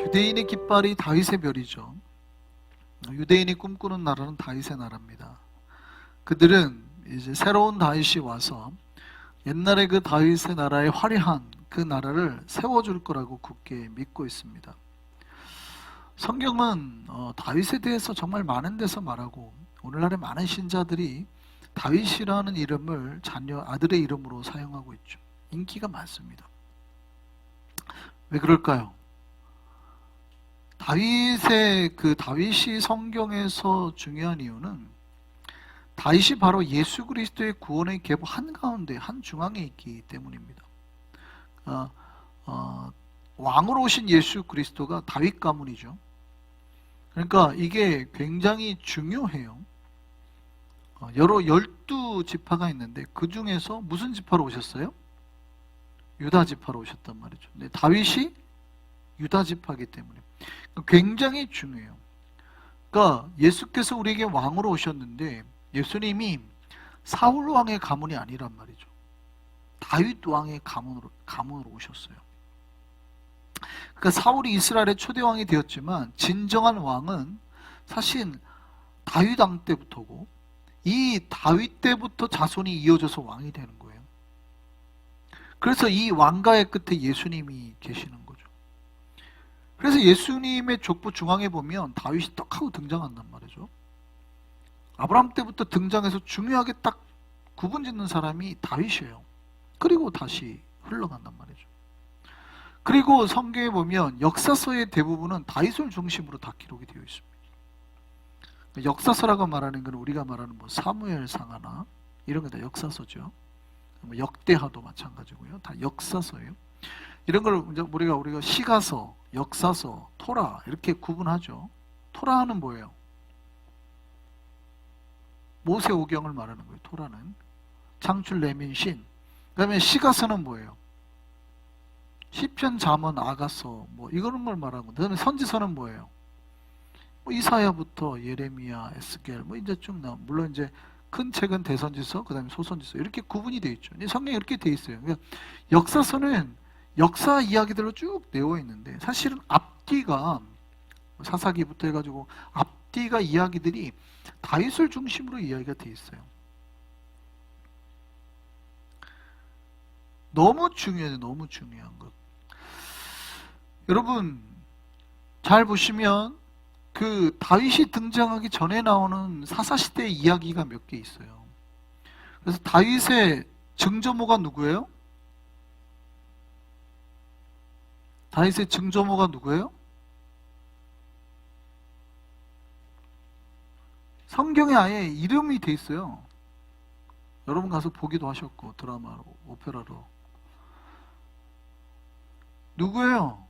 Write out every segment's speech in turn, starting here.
유대인의 깃발이 다윗의 별이죠. 유대인이 꿈꾸는 나라는 다윗의 나라입니다. 그들은 이제 새로운 다윗이 와서 옛날에 그 다윗의 나라의 화려한 그 나라를 세워줄 거라고 굳게 믿고 있습니다. 성경은 다윗에 대해서 정말 많은 데서 말하고, 오늘날의 많은 신자들이 다윗이라는 이름을 자녀 아들의 이름으로 사용하고 있죠. 인기가 많습니다. 왜 그럴까요? 다윗이 성경에서 중요한 이유는 다윗이 바로 예수 그리스도의 구원의 계보 한가운데 한중앙에 있기 때문입니다. 왕으로 오신 예수 그리스도가 다윗 가문이죠. 그러니까 이게 굉장히 중요해요. 12지파가 있는데 그 중에서 무슨 지파로 오셨어요? 유다 지파로 오셨단 말이죠. 근데 다윗이 유다 지파이기 때문에 굉장히 중요해요. 그러니까 예수께서 우리에게 왕으로 오셨는데 예수님이 사울 왕의 가문이 아니란 말이죠. 다윗 왕의 가문으로 오셨어요. 그러니까 사울이 이스라엘의 초대 왕이 되었지만 진정한 왕은 사실 다윗 왕 때부터고, 이 다윗 때부터 자손이 이어져서 왕이 되는 거예요. 그래서 이 왕가의 끝에 예수님이 계시는 거죠. 그래서 예수님의 족보 중앙에 보면 다윗이 떡 하고 등장한단 말이죠. 아브라함 때부터 등장해서 중요하게 딱 구분 짓는 사람이 다윗이에요. 그리고 다시 흘러간단 말이죠. 그리고 성경에 보면 역사서의 대부분은 다윗을 중심으로 다 기록이 되어 있습니다. 역사서라고 말하는 건 우리가 말하는 사무엘상하나 이런 게 다 역사서죠. 역대하도 마찬가지고요. 다 역사서예요. 이런 걸 우리가 시가서, 역사서, 토라 이렇게 구분하죠. 토라는 뭐예요? 모세오경을 말하는 거예요. 토라는 창출, 레민, 신. 그다음에 시가서는 뭐예요? 시편, 잠언, 아가서 이거는 걸 말하고, 그다음에 선지서는 뭐예요? 이사야부터 예레미야, 에스겔 이제 쭉 나와. 물론 이제 큰 책은 대선지서, 그다음에 소선지서 이렇게 구분이 되어 있죠. 성경에 이렇게 되어 있어요. 그러니까 역사서는 역사 이야기들로 쭉 내어 있는데 사실은 앞뒤가 사사기부터 해가지고 앞뒤가 이야기들이 다윗을 중심으로 이야기가 되어 있어요. 너무 중요해요. 너무 중요한 것. 여러분 잘 보시면 그 다윗이 등장하기 전에 나오는 사사시대의 이야기가 몇 개 있어요. 그래서 다윗의 증조모가 누구예요? 다윗의 증조모가 누구예요? 성경에 아예 이름이 돼 있어요. 여러분 가서 보기도 하셨고 드라마로, 오페라로. 누구예요?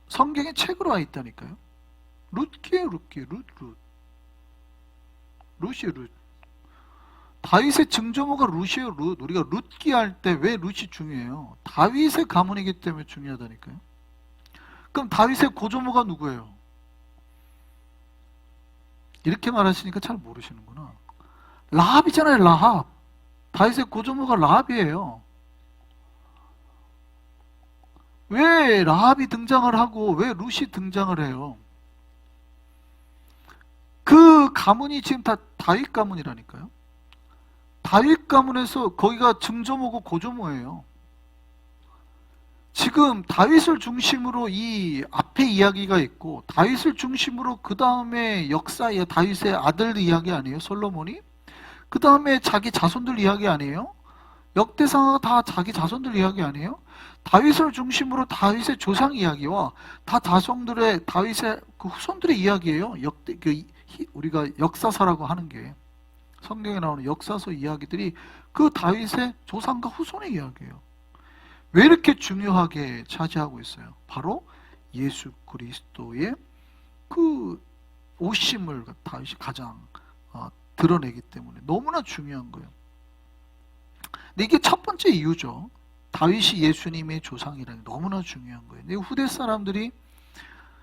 성경에 책으로 와 있다니까요. 룻기예요. 룻이에요. 룻. 다윗의 증조모가 룻이에요. 룻. 우리가 룻기 할 때 왜 룻이 중요해요? 다윗의 가문이기 때문에 중요하다니까요. 그럼 다윗의 고조모가 누구예요? 이렇게 말하시니까 잘 모르시는구나. 라합이잖아요. 라합. 다윗의 고조모가 라합이에요. 왜 라합이 등장을 하고 왜 룻이 등장을 해요? 그 가문이 지금 다 다윗 가문이라니까요. 다윗 가문에서 거기가 증조모고 고조모예요. 지금 다윗을 중심으로 이 앞에 이야기가 있고, 다윗을 중심으로 그 다음에 역사에 다윗의 아들 이야기 아니에요? 솔로몬이? 그 다음에 자기 자손들 이야기 아니에요? 역대상하가 다 자기 자손들 이야기 아니에요? 다윗을 중심으로 다윗의 조상 이야기와 다윗의 그 후손들의 이야기예요. 우리가 역사서라고 하는 게, 성경에 나오는 역사서 이야기들이 그 다윗의 조상과 후손의 이야기예요. 왜 이렇게 중요하게 차지하고 있어요? 바로 예수 그리스도의 그 오심을 다윗이 가장 드러내기 때문에 너무나 중요한 거예요. 근데 이게 첫 번째 이유죠. 다윗이 예수님의 조상이라는 게 너무나 중요한 거예요. 근데 후대 사람들이,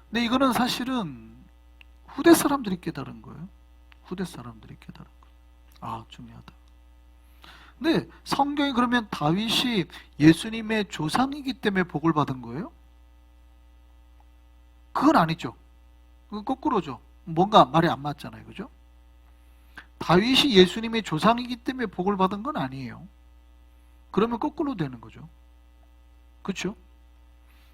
근데 이거는 사실은 후대 사람들이 깨달은 거예요. 후대 사람들이 깨달은 거예요. 중요하다. 근데 성경이 그러면 다윗이 예수님의 조상이기 때문에 복을 받은 거예요? 그건 아니죠. 그건 거꾸로죠. 뭔가 말이 안 맞잖아요. 그죠? 다윗이 예수님의 조상이기 때문에 복을 받은 건 아니에요. 그러면 거꾸로 되는 거죠. 그렇죠?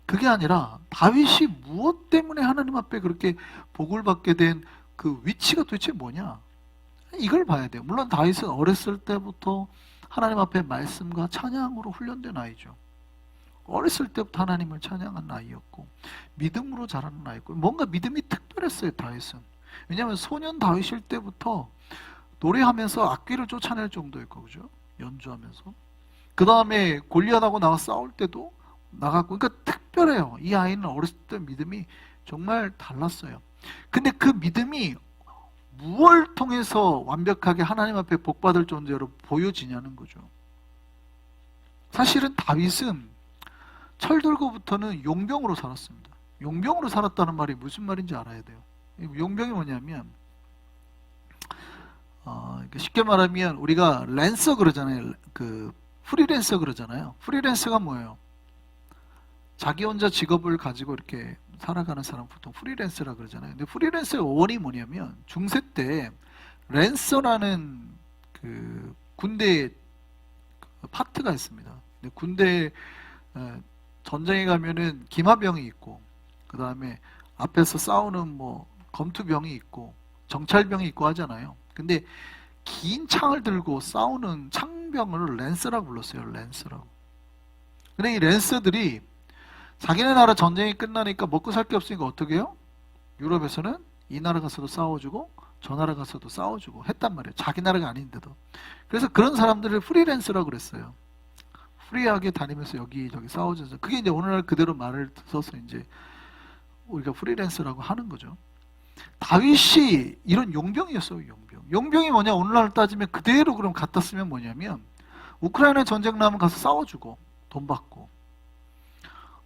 그게 아니라 다윗이 무엇 때문에 하나님 앞에 그렇게 복을 받게 된 그 위치가 도대체 뭐냐? 이걸 봐야 돼요. 물론 다윗은 어렸을 때부터 하나님 앞에 말씀과 찬양으로 훈련된 아이죠. 어렸을 때부터 하나님을 찬양한 아이였고 믿음으로 자라는 아이였고 뭔가 믿음이 특별했어요. 다윗은. 왜냐하면 소년 다윗일 때부터 노래하면서 악귀를 쫓아낼 정도였고, 그죠? 연주하면서. 그 다음에 골리앗하고 나와 싸울 때도 나갔고, 그러니까 특별해요. 이 아이는 어렸을 때 믿음이 정말 달랐어요. 근데 그 믿음이 무엇을 통해서 완벽하게 하나님 앞에 복받을 존재로 보여지냐는 거죠. 사실은 다윗은 철들고부터는 용병으로 살았습니다. 용병으로 살았다는 말이 무슨 말인지 알아야 돼요. 용병이 뭐냐면 쉽게 말하면 우리가 랜서 그러잖아요. 그 프리랜서 그러잖아요. 프리랜서가 뭐예요? 자기 혼자 직업을 가지고 이렇게 살아가는 사람 보통 프리랜서라 그러잖아요. 근데 프리랜서의 원이 뭐냐면 중세 때 랜서라는 그 군대 파트가 있습니다. 근데 군대 전쟁에 가면은 기마병이 있고 그 다음에 앞에서 싸우는 뭐 검투병이 있고 정찰병이 있고 하잖아요. 근데 긴 창을 들고 싸우는 창병을 랜서라고 불렀어요. 랜서라고. 근데 이 랜서들이 자기네 나라 전쟁이 끝나니까 먹고 살 게 없으니까 어떻게 해요? 유럽에서는 이 나라 가서도 싸워주고 저 나라 가서도 싸워주고 했단 말이에요. 자기 나라가 아닌데도. 그래서 그런 사람들을 프리랜서라고 그랬어요. 프리하게 다니면서 여기저기 싸워줘서 그게 이제 오늘날 그대로 말을 써서 이제 우리가 프리랜서라고 하는 거죠. 다윗이 이런 용병이었어요. 용병. 용병이 뭐냐? 오늘날 따지면 그대로 그럼 갖다 쓰면 뭐냐면 우크라이나 전쟁 나면 가서 싸워주고 돈 받고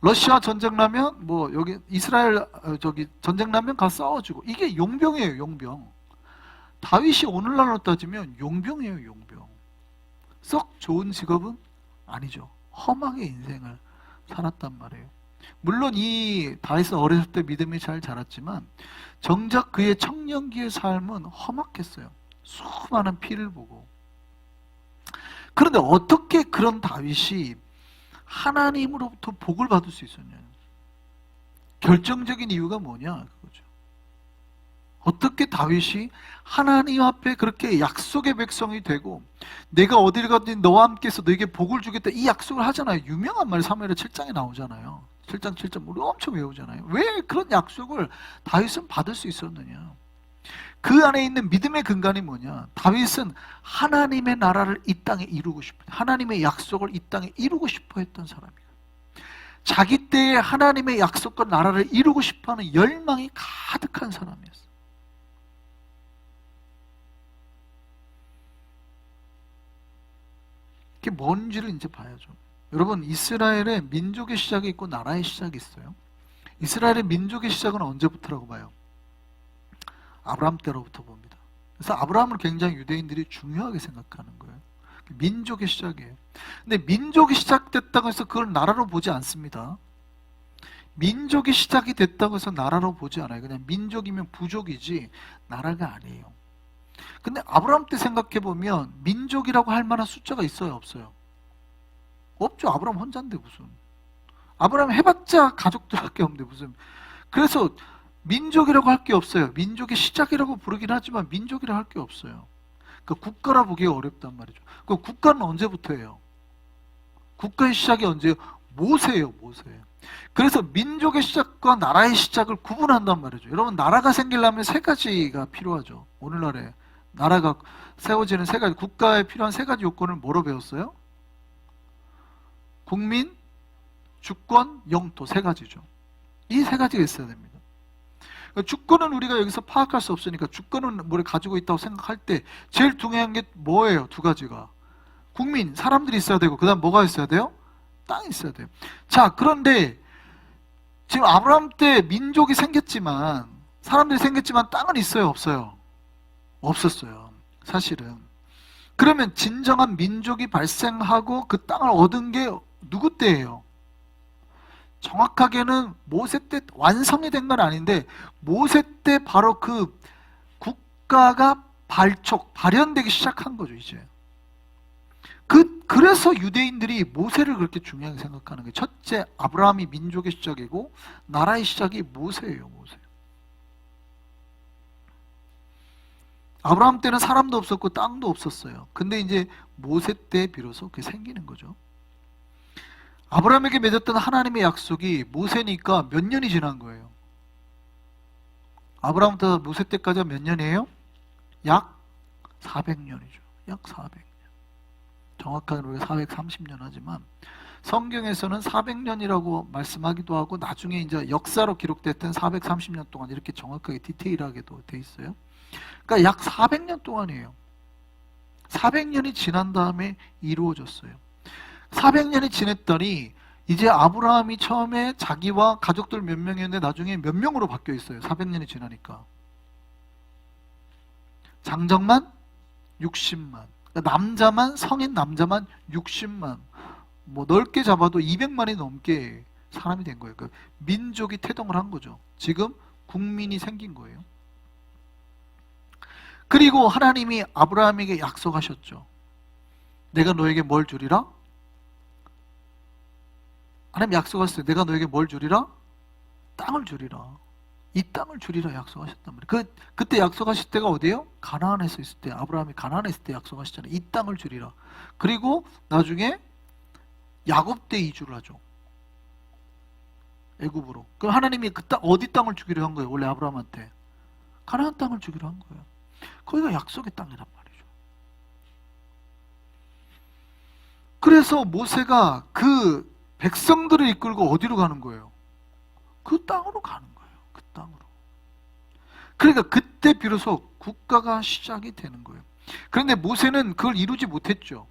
러시아 전쟁 나면 뭐 여기 이스라엘 저기 전쟁 나면 가서 싸워주고 이게 용병이에요. 용병. 다윗이 오늘날로 따지면 용병이에요. 용병. 썩 좋은 직업은 아니죠. 험하게 인생을 살았단 말이에요. 물론 이 다윗은 어렸을 때 믿음이 잘 자랐지만 정작 그의 청년기의 삶은 험악했어요. 수많은 피를 보고. 그런데 어떻게 그런 다윗이 하나님으로부터 복을 받을 수 있었냐? 결정적인 이유가 뭐냐? 그거죠. 어떻게 다윗이 하나님 앞에 그렇게 약속의 백성이 되고 내가 어디를 가든 너와 함께해서 너에게 복을 주겠다 이 약속을 하잖아요. 유명한 말 사무엘하 7장에 나오잖아요. 7장 7장 우리 엄청 외우잖아요. 왜 그런 약속을 다윗은 받을 수 있었느냐? 그 안에 있는 믿음의 근간이 뭐냐? 다윗은 하나님의 나라를 이 땅에 이루고 싶어, 하나님의 약속을 이 땅에 이루고 싶어 했던 사람이에요. 자기 때에 하나님의 약속과 나라를 이루고 싶어하는 열망이 가득한 사람이었어요. 그게 뭔지를 이제 봐야죠. 여러분, 이스라엘의 민족의 시작이 있고 나라의 시작이 있어요. 이스라엘의 민족의 시작은 언제부터라고 봐요? 아브라함 때로부터 봅니다. 그래서 아브라함을 굉장히 유대인들이 중요하게 생각하는 거예요. 민족의 시작이에요. 근데 민족이 시작됐다고 해서 그걸 나라로 보지 않습니다. 민족이 시작이 됐다고 해서 나라로 보지 않아요. 그냥 민족이면 부족이지 나라가 아니에요. 근데 아브라함 때 생각해보면 민족이라고 할 만한 숫자가 있어요? 없어요? 없죠. 아브라함 혼자인데 무슨. 아브라함 해봤자 가족들밖에 없는데 무슨. 그래서 민족이라고 할 게 없어요. 민족의 시작이라고 부르긴 하지만 민족이라고 할 게 없어요. 그 국가라 보기가 어렵단 말이죠. 그 국가는 언제부터예요? 국가의 시작이 언제예요? 모세예요. 모세. 그래서 민족의 시작과 나라의 시작을 구분한단 말이죠. 여러분, 나라가 생기려면 세 가지가 필요하죠. 오늘날에 나라가 세워지는 세 가지, 국가에 필요한 세 가지 요건을 뭐로 배웠어요? 국민, 주권, 영토 세 가지죠. 이 세 가지가 있어야 됩니다. 주권은 우리가 여기서 파악할 수 없으니까 주권은 뭘 가지고 있다고 생각할 때 제일 중요한 게 뭐예요? 두 가지가. 국민, 사람들이 있어야 되고 그 다음 뭐가 있어야 돼요? 땅이 있어야 돼요. 자, 그런데 지금 아브라함 때 민족이 생겼지만 사람들이 생겼지만 땅은 있어요? 없어요? 없었어요. 사실은. 그러면 진정한 민족이 발생하고 그 땅을 얻은 게 누구 때예요? 정확하게는 모세 때 완성이 된 건 아닌데 모세 때 바로 그 국가가 발현되기 시작한 거죠, 이제. 그래서 유대인들이 모세를 그렇게 중요하게 생각하는 거예요. 첫째, 아브라함이 민족의 시작이고 나라의 시작이 모세예요, 모세. 아브라함 때는 사람도 없었고 땅도 없었어요. 근데 이제 모세 때 비로소 그게 생기는 거죠. 아브라함에게 맺었던 하나님의 약속이 모세니까 몇 년이 지난 거예요. 아브라함부터 모세 때까지가 몇 년이에요? 약 400년이죠. 약 400년. 정확하게 우리가 430년 하지만 성경에서는 400년이라고 말씀하기도 하고 나중에 이제 역사로 기록됐던 430년 동안 이렇게 정확하게 디테일하게도 돼 있어요. 그러니까 약 400년 동안이에요. 400년이 지난 다음에 이루어졌어요. 400년이 지냈더니 이제 아브라함이 처음에 자기와 가족들 몇 명이었는데 나중에 몇 명으로 바뀌어 있어요. 400년이 지나니까. 장정만 60만. 그러니까 남자만, 성인 남자만 60만. 뭐 넓게 잡아도 200만이 넘게 사람이 된 거예요. 그러니까 민족이 태동을 한 거죠. 지금 국민이 생긴 거예요. 그리고 하나님이 아브라함에게 약속하셨죠. 내가 너에게 뭘 주리라? 하나님 약속하셨어요. 내가 너에게 뭘 주리라? 땅을 주리라. 이 땅을 주리라 약속하셨단 말이에요. 그때 약속하실 때가 어디예요? 가나안에서 있을 때, 아브라함이 가나안에 있을 때 약속하셨잖아요. 이 땅을 주리라. 그리고 나중에 야곱 때 이주를 하죠. 애굽으로. 그럼 하나님이 그 땅, 어디 땅을 주기로 한 거예요? 원래 아브라함한테 가나안 땅을 주기로 한 거예요. 거기가 약속의 땅이란 말이죠. 그래서 모세가 그 백성들을 이끌고 어디로 가는 거예요? 그 땅으로 가는 거예요. 그 땅으로. 그러니까 그때 비로소 국가가 시작이 되는 거예요. 그런데 모세는 그걸 이루지 못했죠.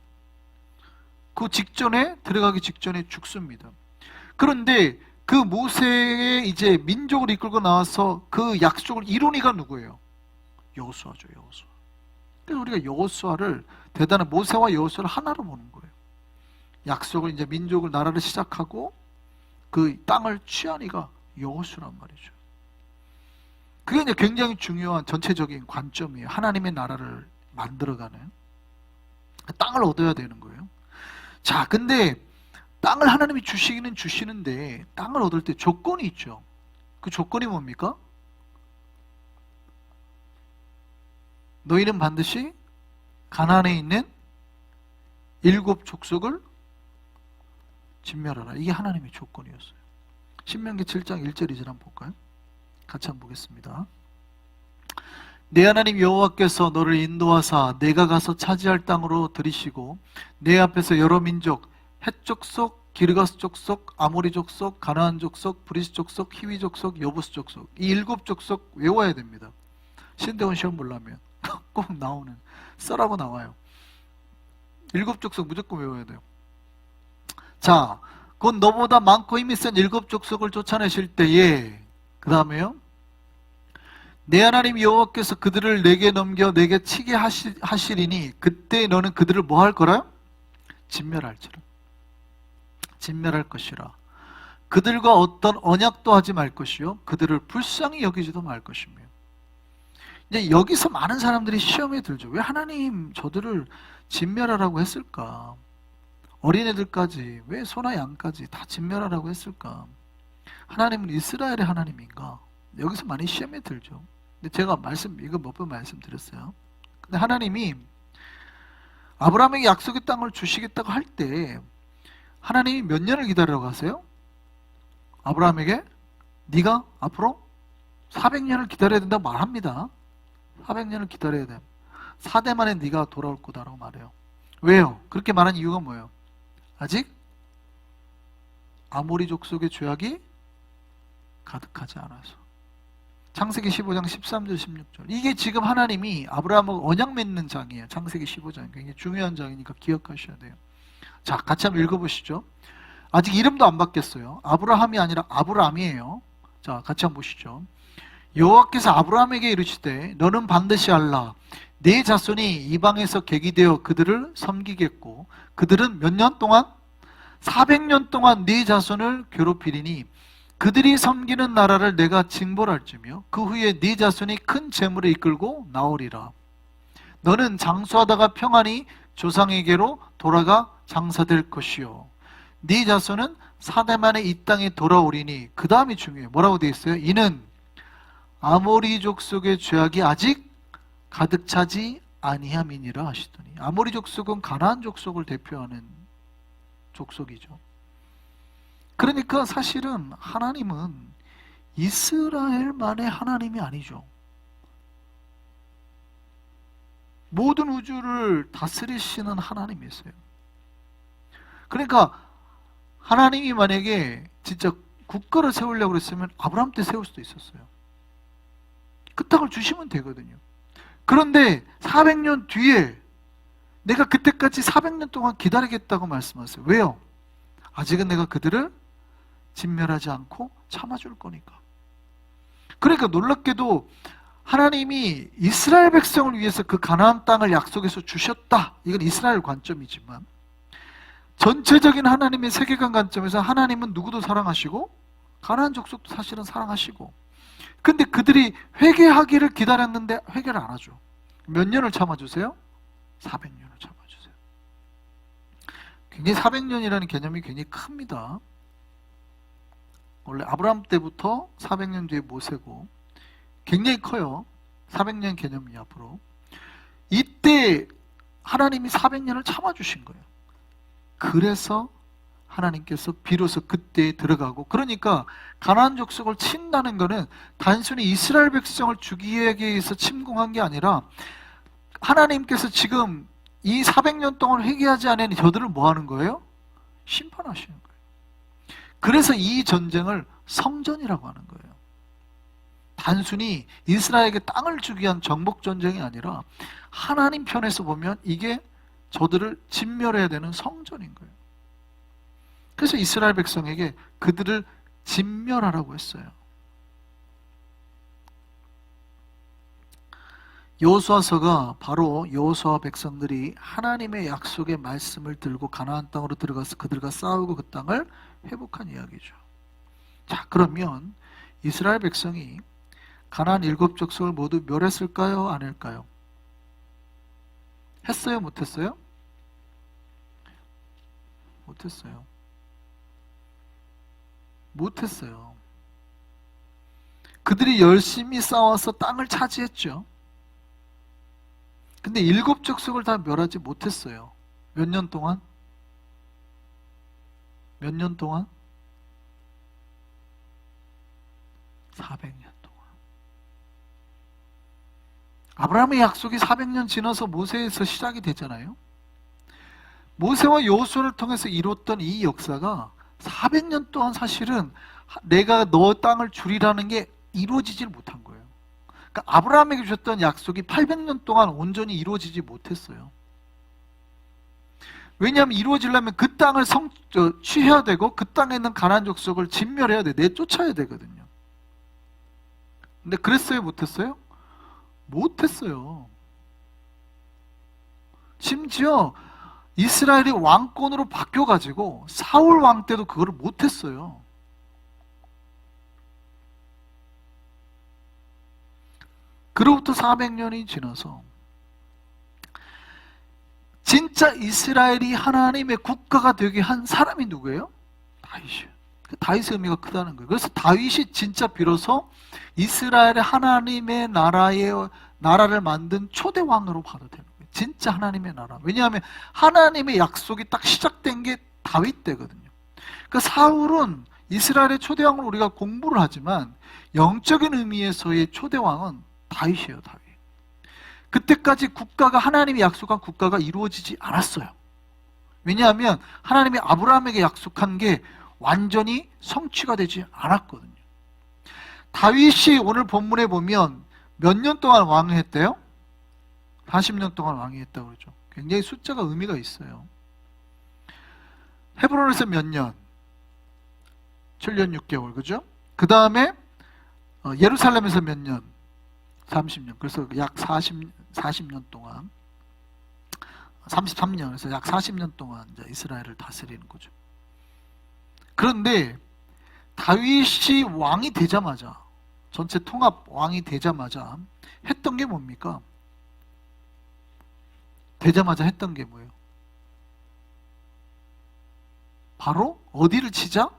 그 직전에, 들어가기 직전에 죽습니다. 그런데 그 모세의 이제 민족을 이끌고 나와서 그 약속을 이룬 이가 누구예요? 여호수아죠, 여호수아. 그래서 우리가 여호수아를 대단한 모세와 여호수아를 하나로 보는 거예요. 약속을 이제 민족을 나라를 시작하고 그 땅을 취한 이가 여호수아란 말이죠. 그게 이제 굉장히 중요한 전체적인 관점이에요. 하나님의 나라를 만들어가는 땅을 얻어야 되는 거예요. 자, 근데 땅을 하나님이 주시기는 주시는데 땅을 얻을 때 조건이 있죠. 그 조건이 뭡니까? 너희는 반드시 가나안에 있는 7 족속을 진멸하라. 이게 하나님의 조건이었어요. 신명기 7장 1절 2절 한번 볼까요? 같이 한번 보겠습니다. 내 하나님 여호와께서 너를 인도하사 내가 가서 차지할 땅으로 들이시고 내 앞에서 여러 민족 헷 족속, 기르가스 족속, 아모리 족속, 가나안 족속, 브리스 족속, 히위 족속, 여부스 족속 이 7 족속 외워야 됩니다. 신대원 시험 보려면 꼭 나오는 써라고 나와요. 7 족속 무조건 외워야 돼요. 자, 곧 너보다 많고 힘이 센 7 족속을 쫓아내실 때에 그 다음에요. 내 하나님 여호와께서 그들을 내게 넘겨 내게 치게 하시리니 그때 너는 그들을 뭐 할 거라요? 진멸할지라. 진멸할 것이라. 그들과 어떤 언약도 하지 말 것이요 그들을 불쌍히 여기지도 말 것이며. 이제 여기서 많은 사람들이 시험에 들죠. 왜 하나님 저들을 진멸하라고 했을까? 어린애들까지, 왜 소나 양까지 다 진멸하라고 했을까? 하나님은 이스라엘의 하나님인가? 여기서 많이 시험에 들죠. 근데 제가 이거 몇 번 말씀드렸어요. 근데 하나님이 아브라함에게 약속의 땅을 주시겠다고 할 때 하나님이 몇 년을 기다리라고 하세요? 아브라함에게 네가 앞으로 400년을 기다려야 된다고 말합니다. 400년을 기다려야 돼. 4대 만에 네가 돌아올 거다라고 말해요. 왜요? 그렇게 말한 이유가 뭐예요? 아직 아모리 족속의 죄악이 가득하지 않아서. 창세기 15장 13절 16절. 이게 지금 하나님이 아브라함하고 언약 맺는 장이에요. 창세기 15장. 굉장히 중요한 장이니까 기억하셔야 돼요. 자, 같이 한번 읽어보시죠. 아직 이름도 안 바뀌었어요. 아브라함이 아니라 아브람이에요. 자, 같이 한번 보시죠. 여호와께서 아브라함에게 이르시되 너는 반드시 알라. 네 자손이 이방에서 객이 되어 그들을 섬기겠고 그들은 몇 년 동안? 400년 동안 네 자손을 괴롭히리니 그들이 섬기는 나라를 내가 징벌할지며 그 후에 네 자손이 큰 재물을 이끌고 나오리라. 너는 장수하다가 평안히 조상에게로 돌아가 장사될 것이요 네 자손은 4대 만에 이 땅에 돌아오리니, 그 다음이 중요해요. 뭐라고 되어 있어요? 이는 아모리 족속의 죄악이 아직 가득 차지 아니함이니라 하시더니, 아모리 족속은 가나안 족속을 대표하는 족속이죠. 그러니까 사실은 하나님은 이스라엘만의 하나님이 아니죠. 모든 우주를 다스리시는 하나님이세요. 그러니까 하나님이 만약에 진짜 국가를 세우려고 그랬으면 아브라함 때 세울 수도 있었어요. 그 땅을 주시면 되거든요. 그런데 400년 뒤에 내가 그때까지 400년 동안 기다리겠다고 말씀하세요. 왜요? 아직은 내가 그들을 진멸하지 않고 참아줄 거니까. 그러니까 놀랍게도 하나님이 이스라엘 백성을 위해서 그 가나안 땅을 약속해서 주셨다. 이건 이스라엘 관점이지만 전체적인 하나님의 세계관 관점에서 하나님은 누구도 사랑하시고 가나안 족속도 사실은 사랑하시고, 근데 그들이 회개하기를 기다렸는데 회개를 안 하죠. 몇 년을 참아주세요? 400년을 참아주세요. 굉장히 400년이라는 개념이 굉장히 큽니다. 원래 아브라함 때부터 400년 뒤에 모세고 굉장히 커요. 400년 개념이 앞으로. 이때 하나님이 400년을 참아주신 거예요. 그래서 하나님께서 비로소 그때에 들어가고, 그러니까 가나안 족속을 친다는 것은 단순히 이스라엘 백성을 죽이기 위해서 침공한 게 아니라 하나님께서 지금 이 400년 동안 회개하지 않은 저들을 뭐 하는 거예요? 심판하시는 거예요. 그래서 이 전쟁을 성전이라고 하는 거예요. 단순히 이스라엘에게 땅을 주기 위한 정복 전쟁이 아니라 하나님 편에서 보면 이게 저들을 진멸해야 되는 성전인 거예요. 그래서 이스라엘 백성에게 그들을 진멸하라고 했어요. 여호수아서가 바로 여호수아 백성들이 하나님의 약속의 말씀을 들고 가나안 땅으로 들어가서 그들과 싸우고 그 땅을 회복한 이야기죠. 자, 그러면 이스라엘 백성이 가나안 7 족속을 모두 멸했을까요? 안 했을까요? 했어요? 못했어요? 못했어요. 못했어요. 그들이 열심히 싸워서 땅을 차지했죠. 근데 7 족속을 다 멸하지 못했어요. 몇 년 동안? 몇 년 동안? 400년 동안. 아브라함의 약속이 400년 지나서 모세에서 시작이 되잖아요. 모세와 여호수아를 통해서 이뤘던 이 역사가 400년 동안 사실은 내가 너 땅을 주리라는 게 이루어지질 못한 거예요. 그러니까 아브라함에게 주셨던 약속이 800년 동안 온전히 이루어지지 못했어요. 왜냐하면 이루어지려면 그 땅을 취해야 되고 그 땅에 있는 가나안 족속을 진멸해야 돼. 내쫓아야 되거든요. 근데 그랬어요? 못했어요? 못했어요. 심지어 이스라엘이 왕권으로 바뀌어가지고 사울 왕 때도 그거를 못했어요. 그로부터 400년이 지나서 진짜 이스라엘이 하나님의 국가가 되게 한 사람이 누구예요? 다윗이에요. 다윗의 의미가 크다는 거예요. 그래서 다윗이 진짜 비로소 이스라엘의 하나님의 나라를 만든 초대 왕으로 봐도 되는 거예요. 진짜 하나님의 나라. 왜냐하면 하나님의 약속이 딱 시작된 게 다윗 때거든요. 그러니까 사울은 이스라엘의 초대 왕을 우리가 공부를 하지만 영적인 의미에서의 초대 왕은 다윗이에요. 다윗. 그때까지 국가가 하나님이 약속한 국가가 이루어지지 않았어요. 왜냐하면 하나님이 아브라함에게 약속한 게 완전히 성취가 되지 않았거든요. 다윗이 오늘 본문에 보면 몇 년 동안 왕을 했대요? 40년 동안 왕이 했다고 그러죠. 굉장히 숫자가 의미가 있어요. 헤브론에서 몇 년? 7년 6개월, 그죠? 그 다음에 예루살렘에서 몇 년? 30년. 그래서 약 40년 동안, 33년, 그래서 약 40년 동안 이제 이스라엘을 다스리는 거죠. 그런데 다윗이 왕이 되자마자, 전체 통합 왕이 되자마자 했던 게 뭡니까? 되자마자 했던 게 뭐예요? 바로 어디를 치자?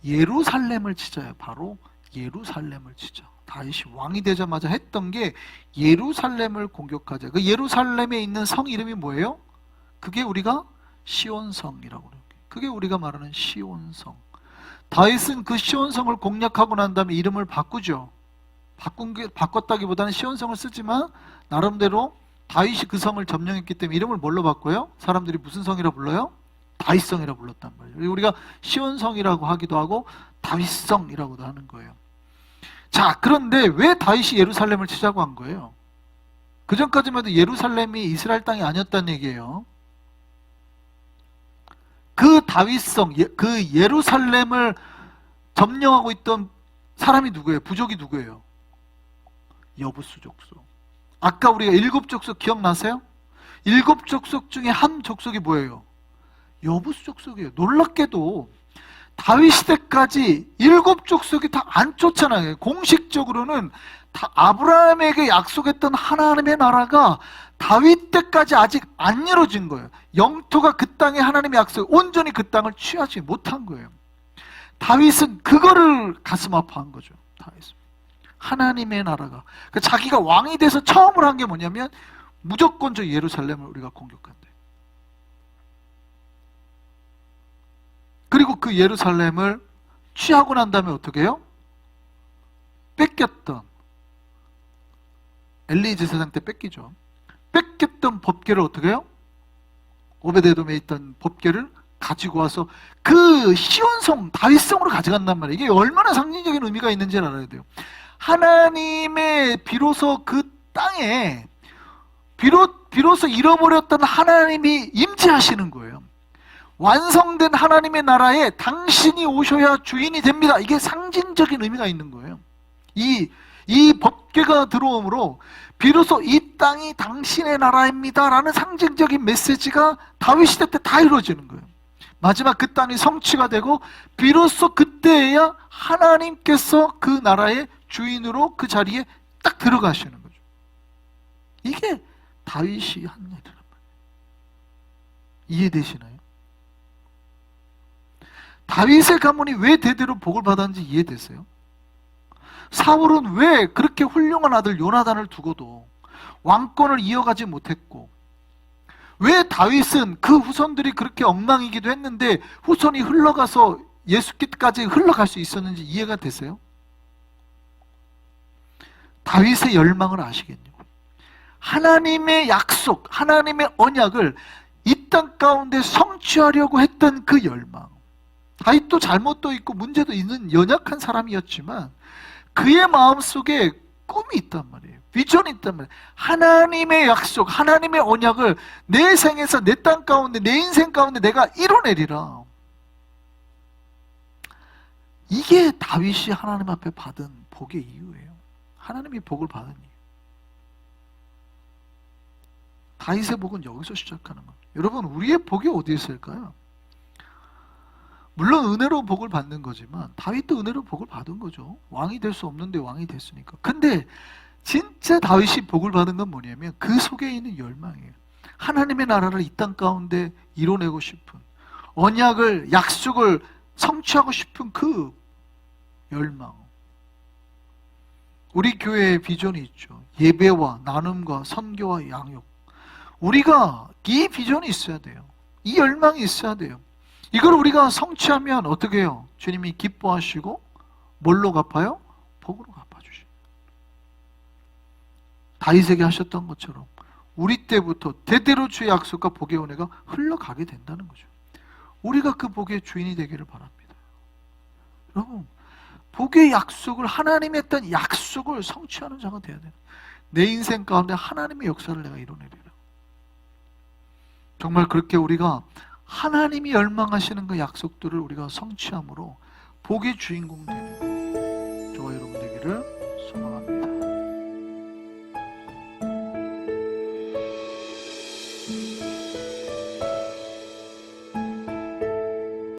예루살렘을 치자요. 바로 예루살렘을 치자. 다윗이 왕이 되자마자 했던 게 예루살렘을 공격하자. 그 예루살렘에 있는 성 이름이 뭐예요? 그게 우리가 시온성이라고 그래요. 그게 우리가 말하는 시온성. 다윗은 그 시온성을 공략하고 난 다음에 이름을 바꾸죠. 바꿨다기보다는 시온성을 쓰지만 나름대로 다윗이 그 성을 점령했기 때문에 이름을 뭘로 바꿔요? 사람들이 무슨 성이라 불러요? 다윗성이라 불렀단 말이에요. 우리가 시온성이라고 하기도 하고 다윗성이라고도 하는 거예요. 자, 그런데 왜 다윗이 예루살렘을 치자고 한 거예요? 그 전까지만 해도 예루살렘이 이스라엘 땅이 아니었다는 얘기예요. 그 다윗성, 그 예루살렘을 점령하고 있던 사람이 누구예요? 부족이 누구예요? 여부수 족속. 아까 우리가 7족속 기억나세요? 7족속 중에 한 족속이 뭐예요? 여부수 족속이에요. 놀랍게도 다윗 시대까지 7족속이 다 안 쫓아나요. 공식적으로는 다 아브라함에게 약속했던 하나님의 나라가 다윗 때까지 아직 안 이루어진 거예요. 영토가 그 땅에 하나님의 약속, 온전히 그 땅을 취하지 못한 거예요. 다윗은 그거를 가슴 아파한 거죠. 다윗은 하나님의 나라가, 그러니까 자기가 왕이 돼서 처음으로 한 게 뭐냐면 무조건 저 예루살렘을 우리가 공격한대. 그리고 그 예루살렘을 취하고 난 다음에 어떻게 해요? 뺏겼던, 엘리 제사장 때 뺏기죠. 뺏겼던 법궤를 어떻게 해요? 오베데돔에 있던 법궤를 가지고 와서 그 시온성, 다윗성으로 가져간단 말이에요. 이게 얼마나 상징적인 의미가 있는지를 알아야 돼요. 하나님의 비로소 그 땅에 비로소 잃어버렸던 하나님이 임재하시는 거예요. 완성된 하나님의 나라에 당신이 오셔야 주인이 됩니다. 이게 상징적인 의미가 있는 거예요. 이 법궤가 들어옴으로 비로소 이 땅이 당신의 나라입니다 라는 상징적인 메시지가 다윗 시대 때 다 이루어지는 거예요. 마지막 그 땅이 성취가 되고 비로소 그때야 하나님께서 그 나라의 주인으로 그 자리에 딱 들어가시는 거죠. 이게 다윗이 한 일이란 말이에요. 이해되시나요? 다윗의 가문이 왜 대대로 복을 받았는지 이해되세요? 사울은 왜 그렇게 훌륭한 아들 요나단을 두고도 왕권을 이어가지 못했고, 왜 다윗은 그 후손들이 그렇게 엉망이기도 했는데 후손이 흘러가서 예수께까지 흘러갈 수 있었는지 이해가 되세요? 다윗의 열망을 아시겠냐고. 하나님의 약속, 하나님의 언약을 이 땅 가운데 성취하려고 했던 그 열망. 다윗도 잘못도 있고 문제도 있는 연약한 사람이었지만 그의 마음속에 꿈이 있단 말이에요. 비전이 있단 말이에요. 하나님의 약속, 하나님의 언약을 내 생에서 내 땅 가운데, 내 인생 가운데 내가 이뤄내리라. 이게 다윗이 하나님 앞에 받은 복의 이유예요. 하나님이 복을 받은 이유. 다윗의 복은 여기서 시작하는 거예요. 여러분, 우리의 복이 어디에 있을까요? 물론 은혜로 복을 받는 거지만 다윗도 은혜로 복을 받은 거죠. 왕이 될 수 없는데 왕이 됐으니까. 근데 진짜 다윗이 복을 받은 건 뭐냐면 그 속에 있는 열망이에요. 하나님의 나라를 이 땅 가운데 이뤄내고 싶은, 언약을, 약속을 성취하고 싶은 그 열망. 우리 교회의 비전이 있죠. 예배와 나눔과 선교와 양육. 우리가 이 비전이 있어야 돼요. 이 열망이 있어야 돼요. 이걸 우리가 성취하면 어떻게 해요? 주님이 기뻐하시고 뭘로 갚아요? 복으로 갚아주시죠. 다윗에게 하셨던 것처럼 우리 때부터 대대로 주의 약속과 복의 은혜가 흘러가게 된다는 거죠. 우리가 그 복의 주인이 되기를 바랍니다. 여러분, 복의 약속을, 하나님이 했던 약속을 성취하는 자가 되어야 돼요. 내 인생 가운데 하나님의 역사를 내가 이뤄내리라. 정말 그렇게 우리가 하나님이 열망하시는 그 약속들을 우리가 성취함으로 복의 주인공 되는 저와 여러분 되기를 소망합니다.